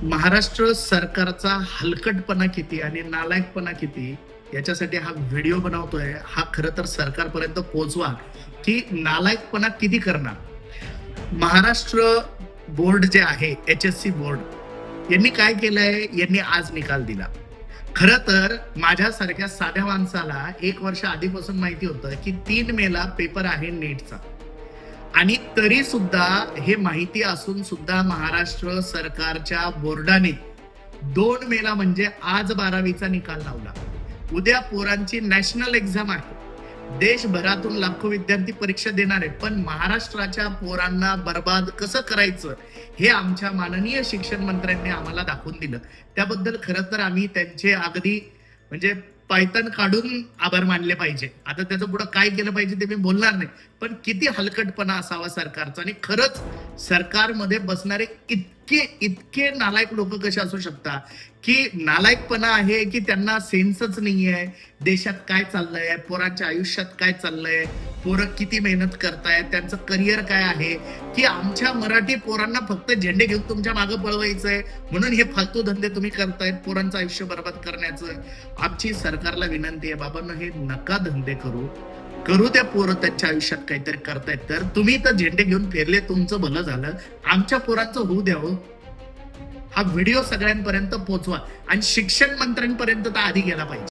महाराष्ट्र सरकारचा हलकटपणा किती आणि नालायकपणा किती याच्यासाठी हा व्हिडिओ बनवतोय. हा खरं तर सरकारपर्यंत पोहोचवा की नालायकपणा किती करणार. महाराष्ट्र बोर्ड जे आहे, HSC बोर्ड यांनी काय केलंय, यांनी आज निकाल दिला. खरं तर माझ्यासारख्या साध्या माणसाला 1 वर्ष आधीपासून माहिती होतं की 3 मेला पेपर आहे नीटचा. आणि तरी सुद्धा हे माहिती असून सुद्धा महाराष्ट्र सरकारच्या बोर्डाने 2 मेला म्हणजे आज 12वीचा निकाल लावला. उद्या पोरांची नॅशनल एक्झाम आहे. देशभरातून लाखो विद्यार्थी परीक्षा देणार आहेत, पण महाराष्ट्राच्या पोरांना बर्बाद कसं करायचं हे आमच्या माननीय शिक्षण मंत्र्यांनी आम्हाला दाखवून दिलं. त्याबद्दल खरं तर आम्ही त्यांचे अगदी म्हणजे पायतन काढून आभार मानले पाहिजे. आता त्याचं पुढे काय केलं पाहिजे ते मी बोलणार नाही, पण किती हलकटपणा असावा सरकारचा. आणि खरंच सरकारमध्ये बसणारे इतके इतके नालायक लोक कसे असू शकतात, की नालायकपणा आहे की त्यांना सेन्सच नाहीये देशात काय चाललंय, पोरांच्या आयुष्यात काय चाललंय, पोरं किती मेहनत करतायत, त्यांचं करिअर काय आहे, की आमच्या मराठी पोरांना फक्त झेंडे घेऊन तुमच्या मागे पळवायचंय म्हणून हे फालतू धंदे तुम्ही करतायत पोरांचं आयुष्य बर्बाद करण्याचं. आमची सरकारला विनंती आहे, बाबांनो हे नका धंदे करू त्या पोरं त्यांच्या आयुष्यात काहीतरी करतायत. तर तुम्ही तर झेंडे घेऊन फिरले, तुमचं भलं झालं, आमच्या पोरांचं होऊ द्यावं. हा व्हिडिओ सगळ्यांपर्यंत पोहोचवा आणि शिक्षण मंत्र्यांपर्यंत तर आधी गेला पाहिजे.